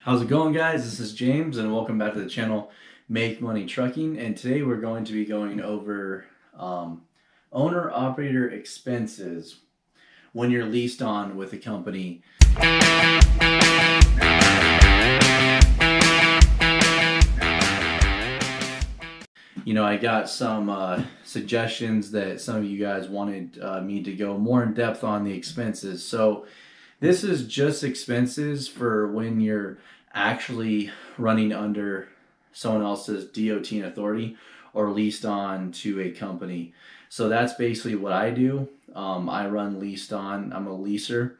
How's it going, guys? This is James, and welcome back to the channel Make Money Trucking. And today we're going to be going over owner-operator expenses when you're leased on with a company. I got some suggestions that some of you guys wanted me to go more in depth on the expenses. So this is just expenses for when you're actually running under someone else's DOT and authority or leased on to a company. So that's basically what I do. I run leased on. I'm a leaser,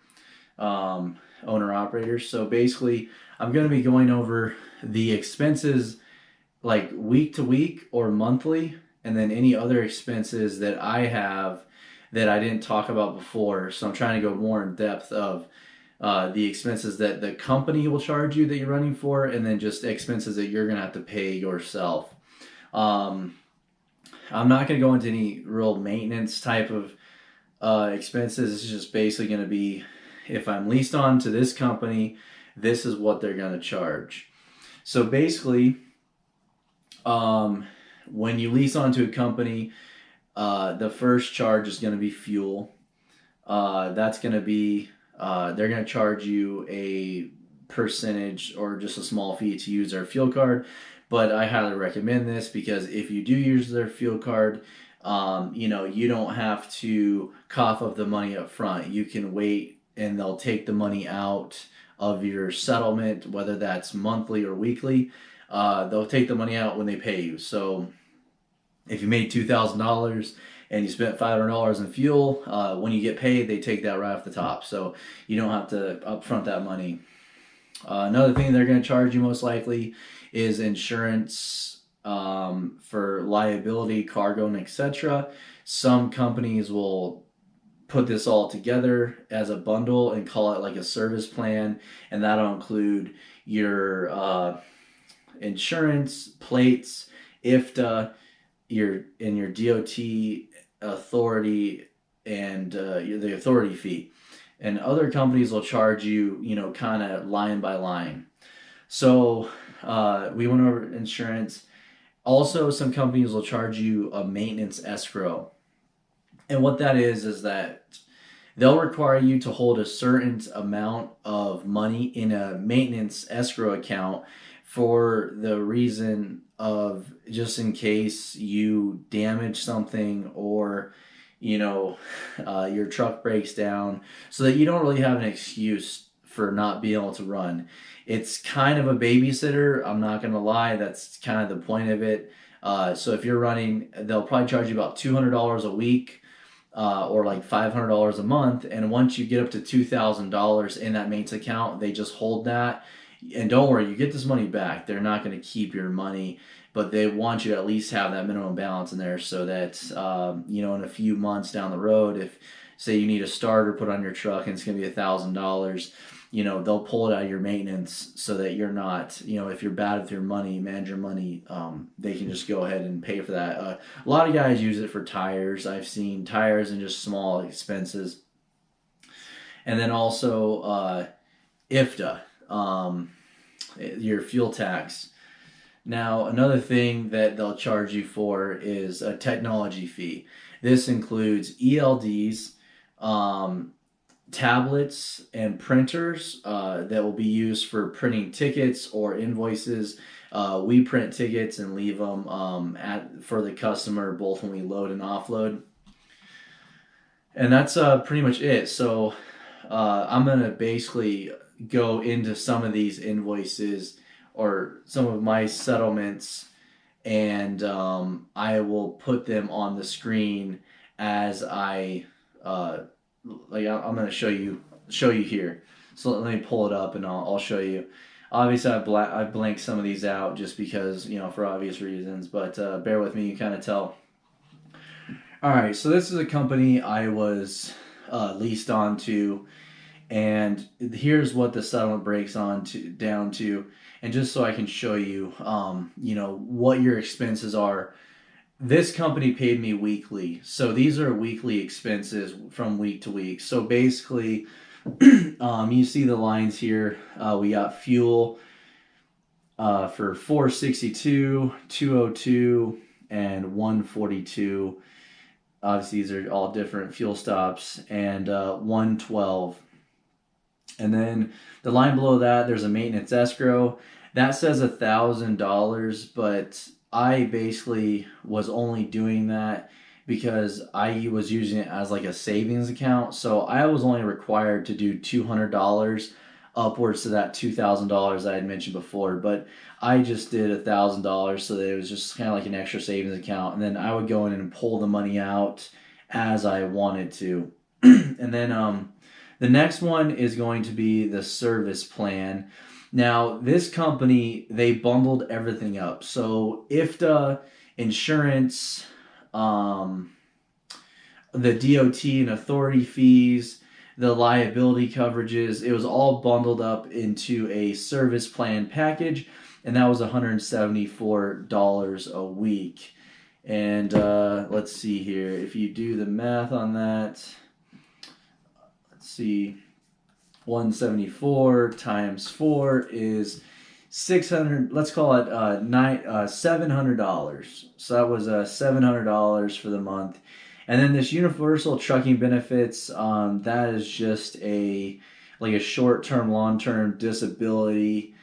owner operator. So basically, I'm going to be going over the expenses like week to week or monthly, and then any other expenses that I have that I didn't talk about before. So I'm trying to go more in depth of the expenses that the company will charge you that you're running for, and then just expenses that you're going to have to pay yourself. I'm not going to go into any real maintenance type of expenses. This is just basically going to be, if I'm leased on to this company, this is what they're going to charge. So basically, when you lease onto a company, the first charge is going to be fuel. That's going to be, they're going to charge you a percentage or just a small fee to use their fuel card. But I highly recommend this because if you do use their fuel card, you don't have to cough up the money up front. You can wait and they'll take the money out of your settlement, whether that's monthly or weekly. They'll take the money out when they pay you. So if you made $2,000 and you spent $500 in fuel, when you get paid, they take that right off the top. So you don't have to upfront that money. Another thing they're going to charge you most likely is insurance for liability, cargo, and etc. Some companies will put this all together as a bundle and call it like a service plan, and that'll include your insurance, plates, IFTA, your DOT authority, and the authority fee. And other companies will charge you, kind of line by line. So we went over insurance. Also, some companies will charge you a maintenance escrow. And what that is that they'll require you to hold a certain amount of money in a maintenance escrow account for the reason of just in case you damage something or your truck breaks down, so that you don't really have an excuse for not being able to run. It's kind of a babysitter, I'm not gonna lie. That's kind of the point of it. So if you're running, they'll probably charge you about $200 a week, or like $500 a month, and once you get up to $2,000 in that maintenance account, they just hold that. And don't worry, you get this money back. They're not going to keep your money, but they want you to at least have that minimum balance in there so that, in a few months down the road, if, say, you need a starter put on your truck and it's going to be $1,000, they'll pull it out of your maintenance so that you're not, if you're bad with your money, manage your money, they can just go ahead and pay for that. A lot of guys use it for tires. I've seen tires and just small expenses. And then also IFTA. Your fuel tax. Now, another thing that they'll charge you for is a technology fee. This includes ELDs, tablets, and printers that will be used for printing tickets or invoices. We print tickets and leave them for the customer, both when we load and offload. And that's pretty much it. So I'm going to basically go into some of these invoices or some of my settlements, and I will put them on the screen as I'm going to show you here. So let me pull it up and I'll show you. Obviously, I blanked some of these out just because, for obvious reasons, but bear with me, you kind of tell. All right, so this is a company I was leased onto. And here's what the settlement breaks down to, and just so I can show you, what your expenses are. This company paid me weekly, so these are weekly expenses from week to week. So basically, you see the lines here. We got fuel, for 462, 202, and 142. Obviously, these are all different fuel stops, and 112. And then the line below that, there's a maintenance escrow. That says $1,000, but I basically was only doing that because I was using it as like a savings account. So I was only required to do $200 upwards to that $2,000 I had mentioned before. But I just did $1,000 so that it was just kind of like an extra savings account. And then I would go in and pull the money out as I wanted to. And then the next one is going to be the service plan. Now, this company, they bundled everything up. So, IFTA, insurance, um, the DOT and authority fees, the liability coverages, it was all bundled up into a service plan package, and that was $174 a week. And let's see here. If you do the math on that, let's see, 174 times 4 is 600. Let's call it $700. So that was $700 for the month. And then this universal trucking benefits, that is just a like a short-term, long-term disability.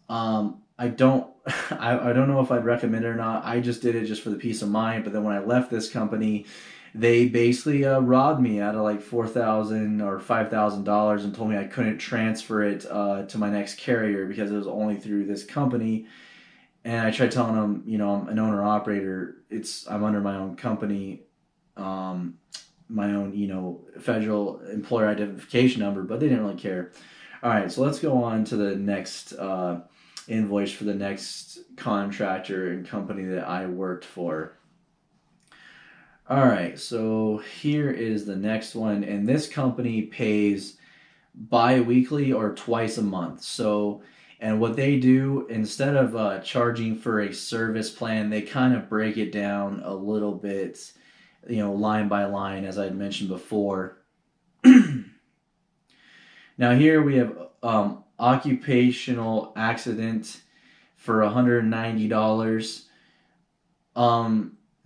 I don't I don't know if I'd recommend it or not. I just did it just for the peace of mind. But then when I left this company, they basically robbed me out of like $4,000 or $5,000 and told me I couldn't transfer it to my next carrier because it was only through this company. And I tried telling them, I'm an owner operator. I'm under my own company, my own federal employer identification number, but they didn't really care. All right, so let's go on to the next invoice for the next contractor and company that I worked for. All right, so here is the next one, and this company pays bi-weekly or twice a month. So, and what they do, instead of charging for a service plan, they kind of break it down a little bit, line by line, as I had mentioned before. Now here we have Occupational Accident for $190.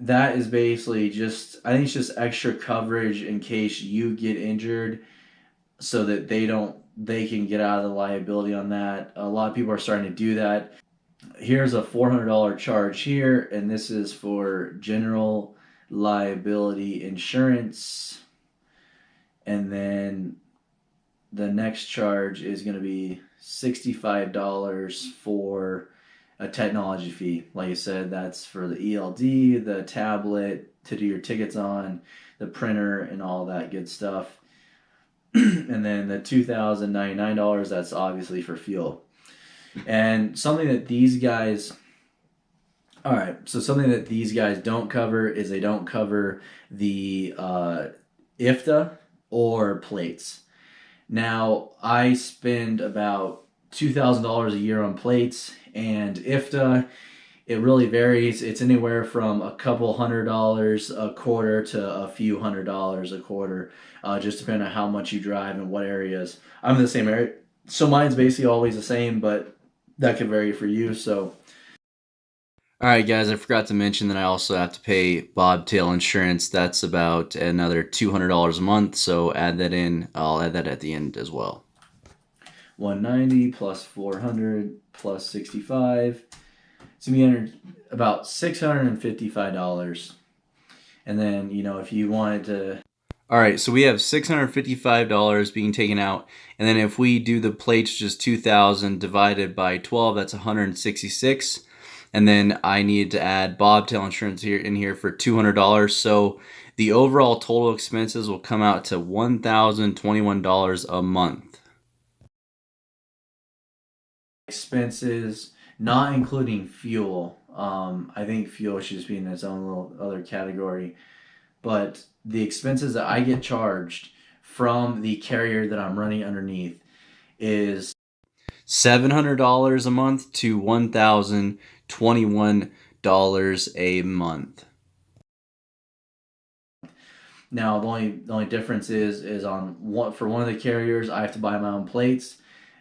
That is basically I think it's just extra coverage in case you get injured so that they can get out of the liability on that. A lot of people are starting to do that. Here's a $400 charge here, and this is for general liability insurance. And then the next charge is going to be $65 for a technology fee. Like I said, that's for the ELD, the tablet to do your tickets on, the printer, and all that good stuff. And then the $2,099, that's obviously for fuel. And something that these guys don't cover is they don't cover the IFTA or plates. Now, I spend about $2,000 a year on plates, and IFTA, it really varies. It's anywhere from a couple $100 a quarter to a few $100 a quarter, just depending on how much you drive and what areas. I'm in the same area, so mine's basically always the same, but that could vary for you. So, all right, guys, I forgot to mention that I also have to pay Bobtail Insurance. That's about another $200 a month, so add that in. I'll add that at the end as well. 190 plus 400 plus 65. It's going to be about $655. And then, if you wanted to... All right, so we have $655 being taken out. And then if we do the plates, just 2,000 divided by 12, that's 166. And then I needed to add Bobtail Insurance in here for $200. So the overall total expenses will come out to $1,021 a month. Expenses, not including fuel. I think fuel should just be in its own little other category. But the expenses that I get charged from the carrier that I'm running underneath is $700 a month to $1,021 a month. Now the only difference is for one of the carriers I have to buy my own plates,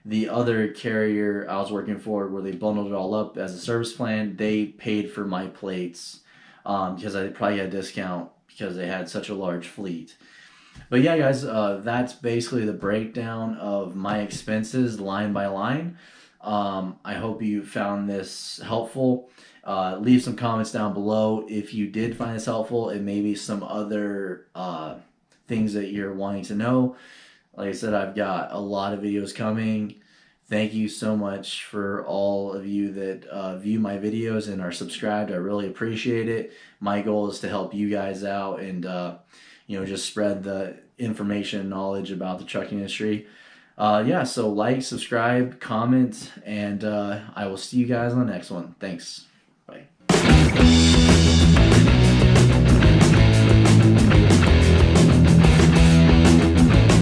The other carrier I was working for, where they bundled it all up as a service plan, they paid for my plates because I probably had a discount because they had such a large fleet. But yeah, guys, that's basically the breakdown of my expenses line by line. I hope you found this helpful. Leave some comments down below if you did find this helpful, and maybe some other things that you're wanting to know. Like I said, I've got a lot of videos coming. Thank you so much for all of you that view my videos and are subscribed. I really appreciate it. My goal is to help you guys out and just spread the information and knowledge about the trucking industry. Yeah, so like, subscribe, comment, and I will see you guys on the next one. Thanks. Bye.